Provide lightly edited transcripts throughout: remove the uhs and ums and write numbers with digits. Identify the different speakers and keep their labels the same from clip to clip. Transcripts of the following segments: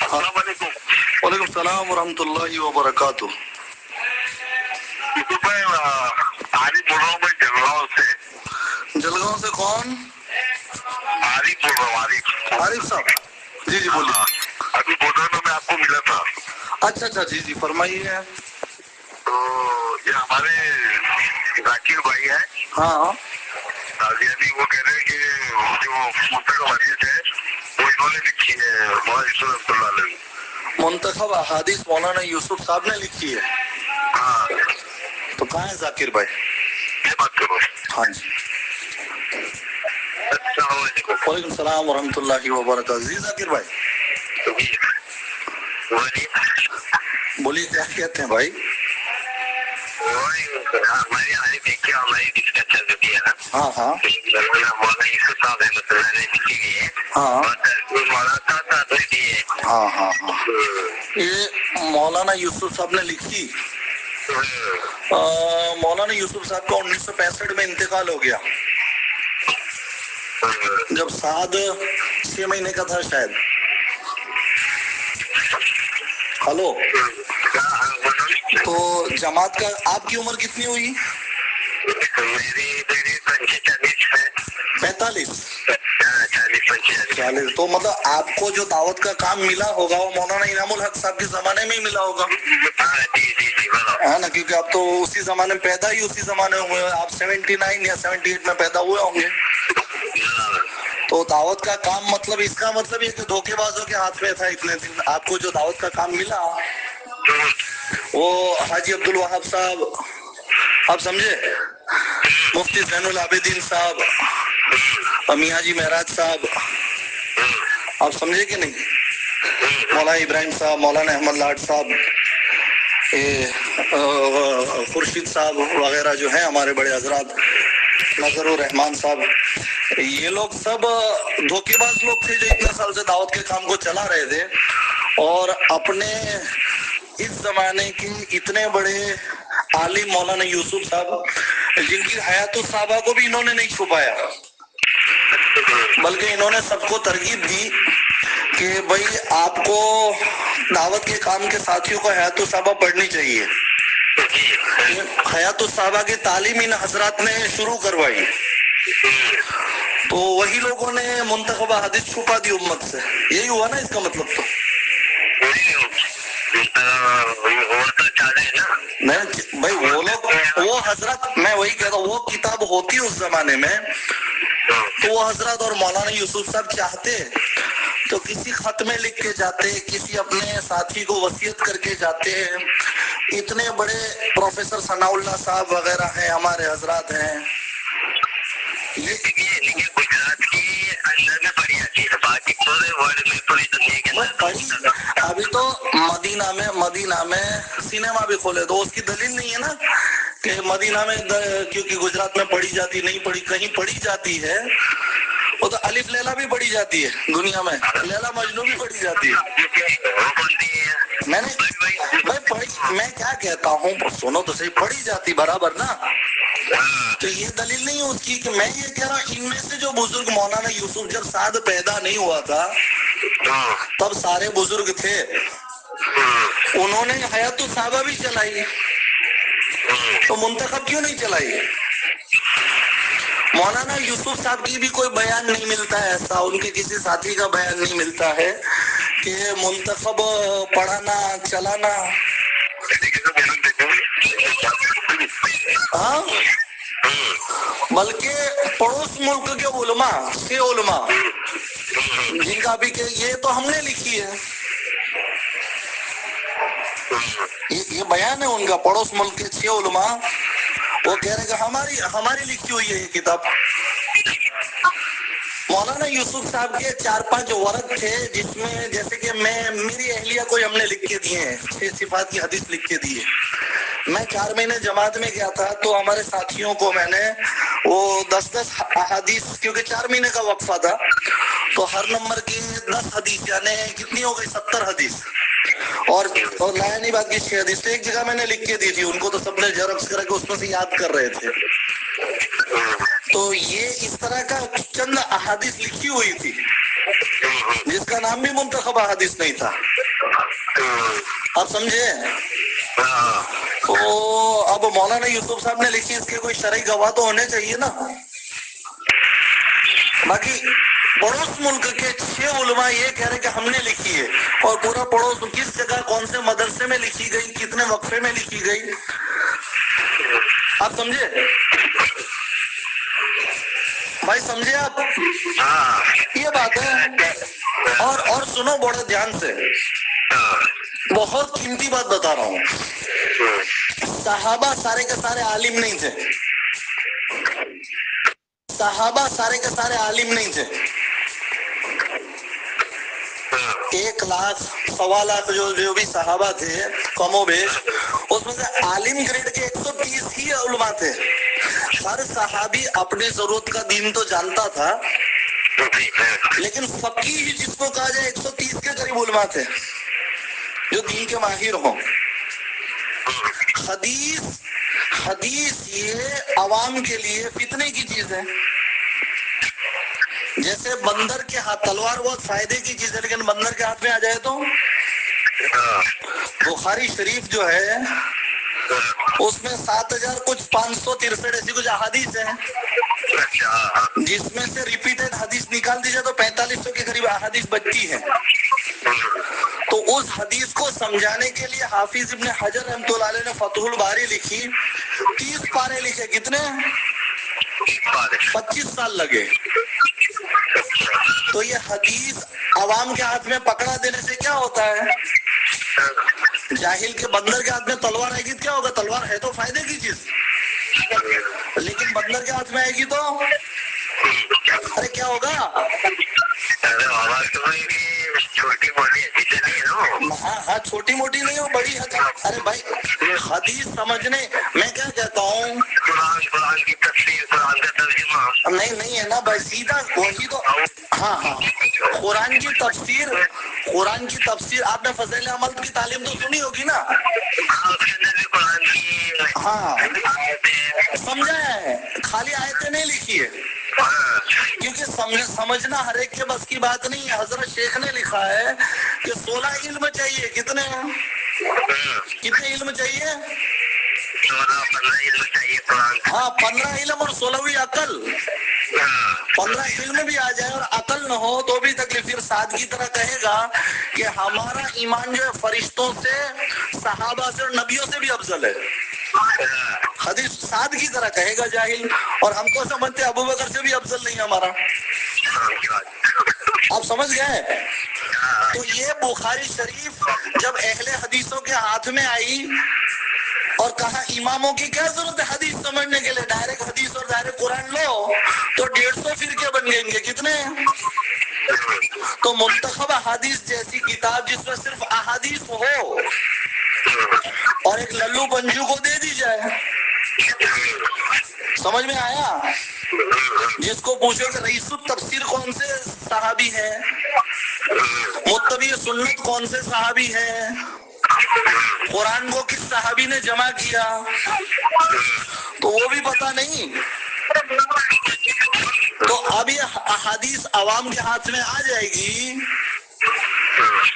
Speaker 1: अस्सलाम वालेकुम।
Speaker 2: वालेकुम सलाम वरहमतुल्लाहि वबरकातुह।
Speaker 1: यूसुफ भाई, आरिफ बोल रहा हूँ मैं जलगांव से।
Speaker 2: जलगांव से कौन?
Speaker 1: आरिफ बोल रहा हूँ, आरिफ।
Speaker 2: आरिफ साहब, जी जी बोलिए।
Speaker 1: हाँ, अभी बॉर्डर में आपको मिला था।
Speaker 2: अच्छा अच्छा, जी जी फरमाइए।
Speaker 1: तो ये हमारे जाकिर भाई है,
Speaker 2: हाँ,
Speaker 1: यानी वो कह रहे हैं कि जो मुंतखब हदीस है वो इन्होंने लिखी है, मौलाना यूसुफ रहमतुल्लाह अलैह।
Speaker 2: मुंतखब अहादीस मौलाना यूसुफ साहब ने लिखी है।
Speaker 1: हाँ,
Speaker 2: तो कहाँ है जाकिर भाई?
Speaker 1: ये बात करो।
Speaker 2: हाँ जी।
Speaker 1: अस्सलाम वालेकुम।
Speaker 2: वालेकुम सलाम वरहमतुल्लाहि वबरकातुह। जी जाकिर भाई बोलिए, क्या कहते हैं भाई?
Speaker 1: हमारी आरिफ देखिए, हमारी डिस्कस चल रही है ना।
Speaker 2: हाँ हाँ
Speaker 1: मौलाना यूसुफ साहब रहमतुल्लाह अलैह लिखी गई है।
Speaker 2: हाँ
Speaker 1: मौलाना साहब ने दी है।
Speaker 2: हाँ हाँ हाँ, ये मौलाना यूसुफ साहब ने लिखी। मौलाना यूसुफ साहब का 1965 में इंतकाल हो गया, जब साद 6 महीने का था शायद। हेलो, तो जमात का आपकी उम्र कितनी हुई?
Speaker 1: मेरी
Speaker 2: 45
Speaker 1: 40-45।
Speaker 2: 40। तो मतलब आपको जो दावत का काम मिला होगा वो मौलाना इनामुल हक साहब के जमाने में ही मिला होगा, है ना? क्योंकि आप तो उसी जमाने में पैदा ही उसी जमाने में हुए, आप 79 या 78 में पैदा हुए होंगे। तो दावत का काम मतलब इसका मतलब ये कि धोखेबाजों के हाथ में था इतने दिन। आपको जो दावत का काम मिला वो हाजी अब्दुल वहाब साहब, आप समझे, मुफ्ती जैनुल आबिदीन साहब, मियां जी महराज साहब, आप समझे कि नहीं, मौलाना इब्राहिम साहब, मौलाना अहमद लाड साहब, खुर्शीद साहब वगैरह जो है हमारे बड़े हजरात, नजरुर रहमान साहब, ये लोग सब धोखेबाज लोग थे जो इतने साल से दावत के काम को चला रहे थे। और अपने इस जमाने के इतने बड़े आलिम मौलाना यूसुफ साहब, जिनकी हयातुस साहबा को भी इन्होंने नहीं छुपाया, बल्कि इन्होंने सबको तरगीब दी कि भाई आपको दावत के काम के साथियों को हयातुस साहबा पढ़नी चाहिए। हयातुस साहबा की तालीम इन हजरात ने शुरू करवाई, तो वही लोगों ने मुंतखब हदीस छुपा दी उम्मत से। यही हुआ ना इसका मतलब? तो नहीं भाई, वो लोग, वो हजरत, मैं वही कह रहा हूँ, वो किताब होती उस जमाने में तो वो हजरत और मौलाना यूसुफ साहब चाहते तो किसी खत में लिख के जाते, किसी अपने साथी को वसीयत करके जाते। इतने बड़े प्रोफेसर सनाउल्लाह साहब वगैरह हैं, हमारे हजरात हैं। ये
Speaker 1: गुजरात की अंदर में पड़ी जाती है, बाकी पूरे वर्ल्ड में, पूरी दुनिया के अंदर।
Speaker 2: अभी तो मदीना में सिनेमा भी खोले, तो उसकी दलील नहीं है ना कि मदीना में क्योंकि गुजरात में पढ़ी जाती, नहीं पढ़ी, कहीं पढ़ी जाती है। वो तो अलिफ लैला भी पढ़ी जाती है दुनिया में, लैला मजनू भी पढ़ी जाती है। मैंने भाई पढ़ी, मैं क्या कहता हूँ, सुनो तो सही, पढ़ी जाती बराबर ना। तो ये दलील नहीं उसकी कि मैं ये कह रहा हूँ, इनमें से जो बुजुर्ग, मौलाना यूसुफ जब साद पैदा नहीं हुआ था तब सारे बुजुर्ग थे, उन्होंने हयातुस साहबा भी चलाई, तो मुंतखब क्यों नहीं चलाई? मौलाना यूसुफ साहब की भी कोई बयान नहीं मिलता है ऐसा, उनके किसी साथी का बयान नहीं मिलता है कि मुंतखब पढ़ाना चलाना। हाँ, बल्कि पड़ोस मुल्क के उलमा, छह उलमा जिनका भी कि ये तो हमने लिखी है, ये बयान है उनका, पड़ोस मुल्क के 6 उलमा, वो कह रहे कि हमारी लिखी हुई है ये किताब। मौलाना यूसुफ साहब के 4-5 वर्क थे, जिसमें जैसे कि मेरी अहलिया को हमने लिख के दिए हैं, 6 सिफात की हदीस लिख के दी है। मैं 4 महीने जमात में गया था, तो हमारे साथियों को मैंने वो 10-10 हदीस, क्योंकि 4 महीने का वक्फा था, तो हर नंबर की 10 हदीस, यानी कितनी हो गई, 70 हदीस, और लायानी बात की 6 हदीस एक जगह मैंने लिख के दी थी उनको, तो सबने जेरॉक्स करके उसमें से याद कर रहे थे। तो ये इस तरह का चंद अहादीस लिखी हुई थी जिसका नाम भी मुंतखब अहादीस नहीं था। आप समझे? तो अब मौलाना यूसुफ साहब ने लिखी, इसके कोई शरई गवाह तो होने चाहिए ना। बाकी पड़ोस मुल्क के 6 उलमा ये कह रहे कि हमने लिखी है, और पूरा पड़ोस किस जगह कौन से मदरसे में लिखी गई, कितने वक्फे में लिखी गई, आप समझे भाई? समझे आप? ये बात है। और सुनो बड़े ध्यान से, बहुत कीमती बात बता रहा हूँ। सहाबा सारे के सारे आलिम नहीं थे, सहाबा सारे के सारे आलिम नहीं थे। 1 लाख 1.25 लाख जो भी सहाबा थे कमोबेश, उसमें से आलिम ग्रेड के 130 ही उलमा थे। हर सहाबी अपने जरूरत का दीन तो जानता था, लेकिन फकीह जिसको कहा जाए 130 के करीब उलमा थे जो दीन के माहिर हों। हदीस ये अवाम के लिए फितने की चीज है। जैसे बंदर के हाथ, तलवार बहुत फायदे की चीज है, लेकिन बंदर के हाथ में आ जाए तो। बुखारी शरीफ जो है उसमें 7,563 ऐसी कुछ अहादीस है, जिसमें से रिपीटेड हदीस निकाल दीजिए तो 4500 के करीब अहादीस बचती है। तो उस हदीस को समझाने के लिए हाफिज इब्न हजर रहमतुल्लाह अलैह ने फतहुल बारी लिखी, 30 पारे लिखे। कितने? 25 साल लगे। तो ये हदीस अवाम के हाथ में पकड़ा देने से क्या होता है? जाहिल के बंदर के हाथ में तलवार आएगी तो क्या होगा? तलवार है तो फायदे की चीज, लेकिन बंदर के हाथ में आएगी तो अरे क्या होगा?
Speaker 1: छोटी मोटी
Speaker 2: हाँ, छोटी मोटी नहीं हो, बड़ी हदीस। अरे भाई हदीस समझने, मैं क्या कहता हूँ,
Speaker 1: कुरान की तफसीर, कुरान का तर्जुमा
Speaker 2: नहीं है ना भाई, सीधा वही तो। हाँ, कुरान की तफसीर आपने फज़ैल अमल की तालीम तो सुनी होगी ना।
Speaker 1: कुरान की
Speaker 2: हाँ, समझाया है, खाली आयतें नहीं लिखी है, क्योंकि समझना हर एक के बस की बात नहीं है। हजरत शेख ने लिखा है कि 16 इल्म चाहिए। कितने इल्म चाहिए?
Speaker 1: 15 इल्म चाहिए।
Speaker 2: हाँ, 15 इल्म और 16वीं अकल। 15 इल्म भी आ जाए और अकल न हो तो भी तकलीफ। फिर साद की तरह कहेगा कि हमारा ईमान जो है फरिश्तों से, सहाबा से और नबियों से भी अफजल है। हदीस साद की तरह कहेगा जाहिल, और हम तो समझते अबू बकर से भी अफजल नहीं हमारा। आप समझ गए? तो ये बुखारी शरीफ जब अहले हदीसों के हाथ में आई और कहा इमामों की क्या जरूरत है हदीस समझने के लिए, डायरेक्ट हदीस और डायरेक्ट कुरान लो, तो 150 फिरके बन गएंगे। कितने? तो मुंतखब अहादीस जैसी किताब जिसमें सिर्फ अहादीस हो और एक लल्लू पंजू को दे दी जाए। समझ में आया? जिसको पूछो कि रईसुत तफसीर कौन से सहाबी है, मुत्तबी सुन्नत कौन से सहाबी है, कुरान को किस सहाबी ने जमा किया, तो वो भी पता नहीं। तो अब ये अहादीस अवाम के हाथ में आ जाएगी।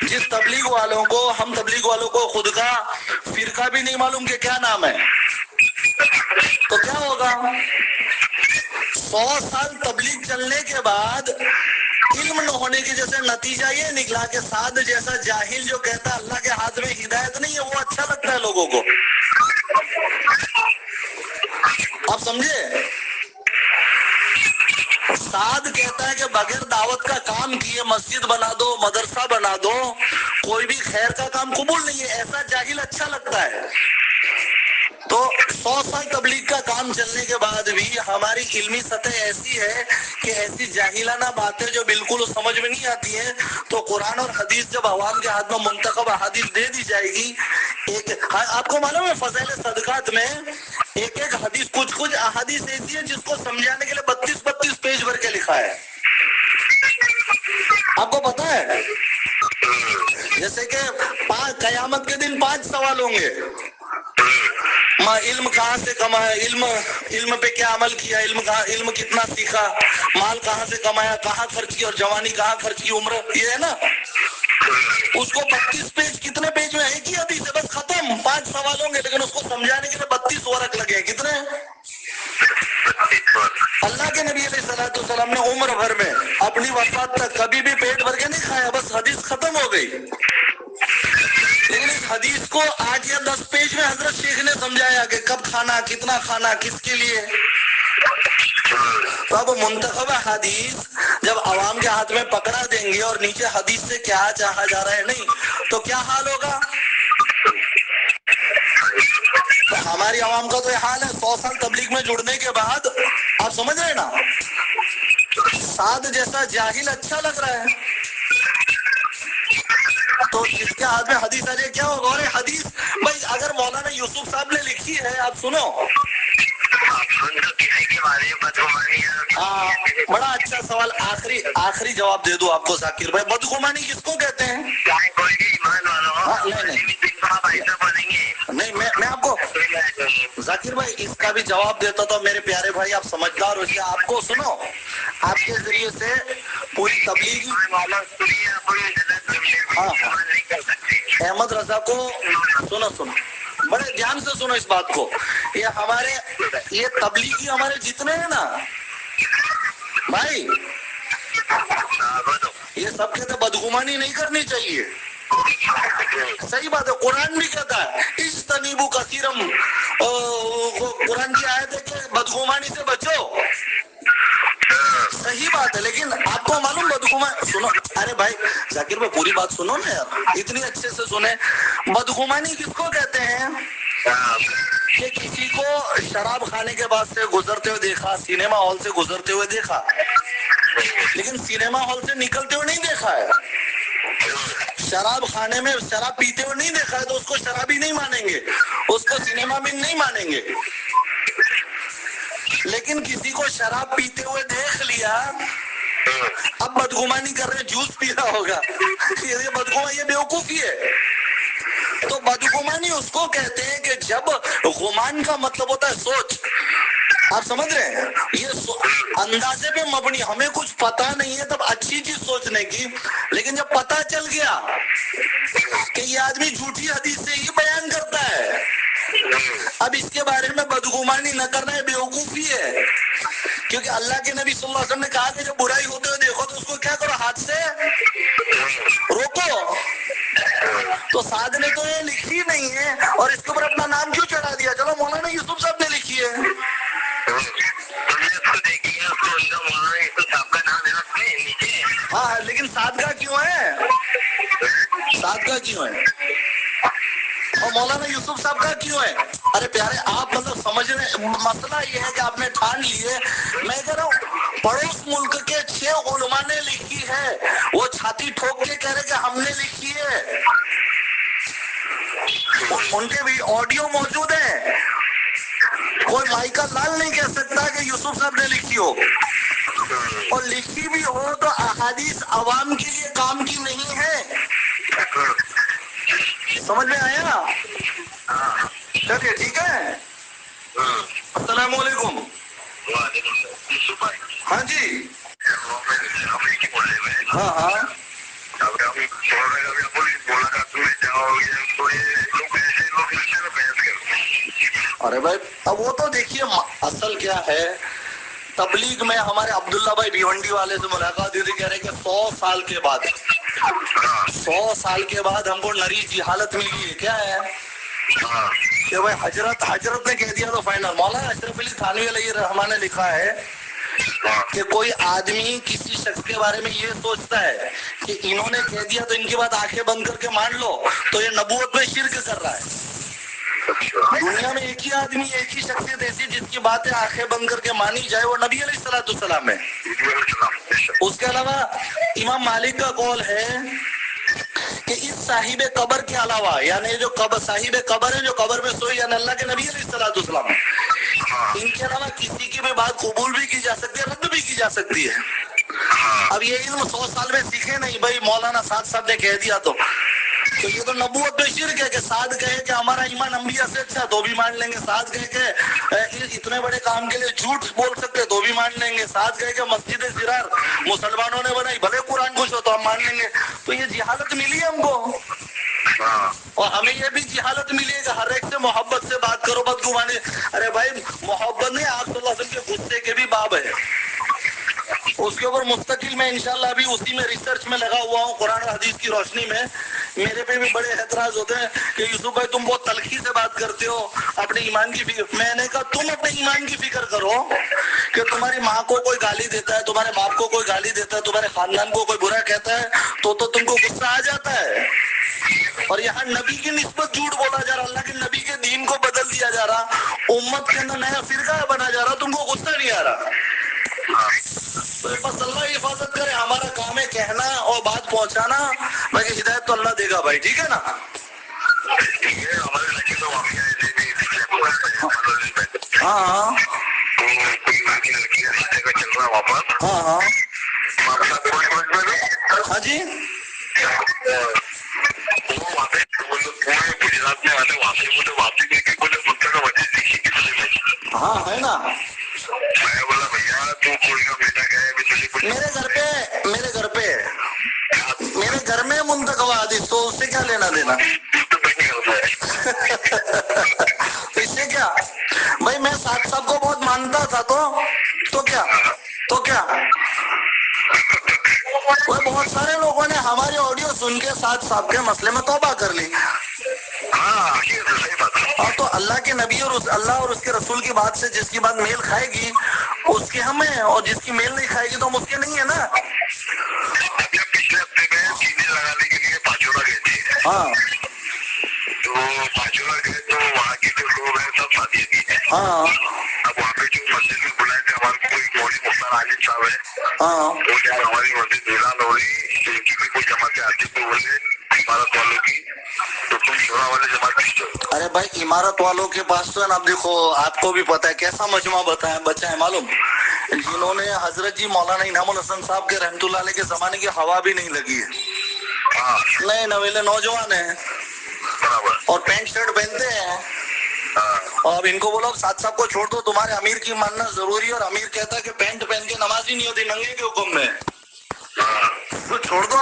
Speaker 2: जिस तबलीग वालों को, हम तबलीग वालों को खुद का फिरका भी नहीं मालूम कि क्या नाम है, तो क्या होगा? 100 साल तबलीग चलने के बाद इल्म न होने की जैसे नतीजा ये निकला कि साद जैसा जाहिल जो कहता है अल्लाह के हाथ में हिदायत नहीं है, वो अच्छा लगता है लोगों को। आप समझे? साद कहता है कि बगैर दावत का काम किए मस्जिद बना दो, मदरसा बना दो, कोई भी खैर का काम कबूल नहीं है, ऐसा जाहिल अच्छा लगता है। तो 100 साल तबलीग का काम चलने के बाद भी हमारी इल्मी सतह ऐसी है कि ऐसी जाहिलाना बातें जो बिल्कुल समझ में नहीं आती हैं, तो कुरान और हदीस जब अवाम के हाथ में मुंतखब हदीस दे दी जाएगी, आपको मालूम है फज़ैल सदकात में एक हदीस, कुछ अहादीस ऐसी है जिसको समझाने के लिए 32 पेज भर के लिखा है। आपको पता है? जैसे कि कयामत के दिन 5 सवाल होंगे। इल्म कहाँ से कमाया, इल्म पे क्या अमल किया, इल्म कितना सीखा, माल कहाँ से कमाया, कहाँ खर्च किया, और जवानी कहाँ खर्च की, उम्र, ये है ना। उसको 32 पेज, कितने पेज में है कि हदीस है, बस खत्म, 5 सवाल होंगे, लेकिन उसको समझाने के लिए 32 वर्क लगे। कितने? अल्लाह के नबी अलैहिस्सलाम ने उम्र भर में अपनी वफात तक कभी भी पेट भर के नहीं खाया, बस हदीस खत्म हो गई। लेकिन इस हदीस को 8 या 10 पेज में हजरत शेख ने समझाया कि कब खाना, कितना खाना, किसके लिए। तो अब मुंतखब हदीस जब आवाम के हाथ में पकड़ा देंगे और नीचे हदीस से क्या चाहा जा रहा है नहीं, तो क्या हाल होगा? तो हमारी आवाम का तो ये हाल है। 100 साल तबलीग में जुड़ने के बाद, आप समझ रहे हैं ना, साद जैसा जाहिल अच्छा लग रहा है, तो जिसके हाथ में हदीस आ जाए क्या होगा? और हदीस भाई अगर मौलाना यूसुफ साहब ने लिखी है, आप सुनो, बड़ा अच्छा सवाल, आखिरी जवाब दे दूं आपको जाकिर भाई, बदगुमानी किसको कहते हैं? नहीं, मैं आपको जाकिर भाई इसका भी जवाब देता तो मेरे प्यारे भाई, आप समझदार हो, आपको सुनो, आपके जरिए से पूरी तबलीग, अहमद रजा को सुनो, बड़े ध्यान से सुनो इस बात को, ये तबलीगी हमारे जितने हैं ना भाई, ये सब कहते बदगुमानी नहीं करनी चाहिए। सही बात है, कुरान भी कहता है इज्तनीबू कसीरम, कुरान की आयत है कि बदगुमानी से बचो। सही बात है, लेकिन आपको मालूम बदगुमानी, सुनो, अरे भाई जाकिर भाई पूरी बात सुनो ना यार, इतनी अच्छे से सुने। बदगुमानी किसको कहते हैं? कि किसी को शराब खाने के बाद से गुजरते हुए देखा, सिनेमा हॉल से गुजरते हुए देखा, लेकिन सिनेमा हॉल से निकलते हुए नहीं देखा है, शराब खाने में शराब पीते हुए नहीं देखा है, तो उसको शराबी नहीं मानेंगे, उसको सिनेमा में नहीं मानेंगे। लेकिन किसी को शराब पीते हुए देख लिया, अब बदगुमानी कर रहे, जूस पी रहा होगा, ये बदगुमानी, ये बेवकूफी है। तो बदगुमानी उसको कहते हैं कि जब गुमान का मतलब होता है सोच, आप समझ रहे हैं, ये अंदाजे पे मबनी, हमें कुछ पता नहीं है तब अच्छी चीज सोचने की, लेकिन जब पता चल गया कि ये आदमी झूठी हदीस से ही बयान करता है, अब इसके बारे में बदगुमानी न करना है बेवकूफी है। क्योंकि अल्लाह के नबी सल्लल्लाहु अलैहि वसल्लम ने कहा कि जब बुराई होते हुए देखो तो उसको क्या करो, हाथ से रोको। तो साद ने तो ये लिखी नहीं है और इसके ऊपर अपना नाम क्यों चढ़ा दिया? चलो मौलाना यूसुफ साहब ने लिखी है, हाँ, लेकिन साद का क्यों है? साद का क्यों है और मौलाना यूसुफ साहब का क्यों है? अरे प्यारे, आप मतलब समझ रहे, मसला ये है कि आपने ठान लिए, मैं कह रहा हूँ पड़ोस मुल्क के 6 उलमा ने लिखी है, वो छाती ठोक के कह रहे कि हमने लिखी है, उनके भी ऑडियो मौजूद है, कोई माइका लाल नहीं कह सकता कि यूसुफ साहब ने लिखी हो, और लिखी भी हो तो अहादीस अवाम के लिए काम की नहीं है। समझ में आया? चलिए ठीक है, अस्सलाम वालेकुम। हाँ जी, हाँ, अरे भाई अब वो तो देखिए, असल क्या है, तबलीग में हमारे अब्दुल्ला भाई भिवंडी वाले से मुलाकात हुई थी, कह रहे कि 100 साल के बाद हमको नरी जी हालत मिली है। क्या है कि भाई हजरत ने कह दिया तो फाइनल। मौलाना अशरफ अली थानवी अलैहि रहमा ने लिखा है कि कोई आदमी किसी शख्स के बारे में ये सोचता है कि इन्होंने कह दिया तो इनकी बात आंखें बंद करके मान लो, तो ये नबूवत में शिर्क कर रहा है। दुनिया में एक ही आदमी, एक ही शख्सियत ऐसी जिसकी बातें आंखें बंद करके मानी जाए, वो नबी अलैहिस्सलाम है। उसके अलावा इमाम मालिक का कौल है कि इस साहिबे कब्र के अलावा, यानी जो साहिबे कब्र है, जो कब्र में सोए, यानी अल्लाह के नबी अलैहिस्सलाम, इनके अलावा किसी की भी बात कबूल भी की जा सकती है, रद्द भी की जा सकती है। अब ये इल्म 100 साल में सीखे नहीं भाई, मौलाना साद साहब ने कह दिया तो ये तो नबूवत पे शिर्क है कि साद कहे कि हमारा ईमान अंबिया से अच्छा, तो भी मान लेंगे। साद कहे कि इतने बड़े काम के लिए झूठ बोल सकते, तो भी मान लेंगे। साद कहे कि मस्जिद ज़िरार मुसलमानों ने बनाई, भले कुरान कुछ हो तो हम मान लेंगे। तो ये जिहालत मिली वकील मैं इंशाल्लाह अभी उसी में रिसर्च में लगा हुआ हूँ, कुरान और हदीस की रोशनी में। मेरे पे भी बड़े एतराज होते हैं कि यूसुफ भाई तुम बहुत तलखी से बात करते हो, अपने ईमान की फिक्र। मैंने कहा तुम अपने ईमान की फिक्र करो कि तुम्हारी माँ को कोई गाली देता है, तुम्हारे बाप को कोई गाली देता है, तुम्हारे खानदान को कोई बुरा कहता है तो तुमको गुस्सा आ जाता है। और यहाँ नबी की निस्बत झूठ बोला जा रहा, अल्लाह के नबी के दीन को बदल दिया जा रहा, उम्मत के अंदर नया फिरका बना जा रहा, तुमको गुस्सा नहीं आ रहा। तो बस अल्लाह हिफाजत करे, हमारा काम है कहना और बात पहुंचाना, बाकी हिदायत तो अल्लाह देगा भाई, ठीक है ना। हाँ हाँ हाँ जी,
Speaker 1: गुजरात में वाले वापसी करके बोले मुंतका वजह देखी कि
Speaker 2: हाँ है ना।
Speaker 1: मैं बोला भैया तू कोई का बेटा गया है, तुझे कुछ
Speaker 2: मेरे घर में मुंतखब हदीस, तो उससे क्या लेना देना। इससे क्या भाई, मैं साथ साहब को बहुत मानता था, तो क्या वो बहुत सारे लोगों ने हमारे ऑडियो सुन के साथ साहब के मसले में तौबा कर ली। हाँ, तो अल्लाह के नबी और अल्लाह और उसके रसूल की बात से जिसकी बात मेल खाएगी उसके हमें, और जिसकी मेल नहीं खाएगी तो हम उसके नहीं है ना।
Speaker 1: पिछले हफ्ते में चीनी लगाने के लिए पाचोला गए थे।
Speaker 2: हाँ,
Speaker 1: तो पाचोला गए तो वहाँ के जो लोग हैं सब शादी है।
Speaker 2: हाँ,
Speaker 1: अब वहाँ पे जो मस्जिद में बुलाए थे हमारे कोई मौलवी मुख्तार आलिम साहब है,
Speaker 2: हाँ,
Speaker 1: वो जब हमारी मस्जिद ऐलान हो रही उनकी भी कोई जमात आती तो बोले इमारत वालों की, तो तुम शोरा वाले जमात की।
Speaker 2: अरे भाई इमारत वालों के पास तो है ना, आप देखो आपको भी पता है कैसा मजमा बचा है मालूम, जिन्होंने हजरत जी मौलाना इनामुल हसन साहब के रहमतुल्लाह अलैह के जमाने की हवा भी नहीं लगी है। नए नवेले नौजवान है और पैंट शर्ट पहनते हैं, और अब इनको बोलो साथ साहब को छोड़ दो, तुम्हारे अमीर की मानना जरूरी है, और अमीर कहता है कि पैंट पहन के नमाज ही नहीं होती नंगे के हुक्म में, तो छोड़ दो।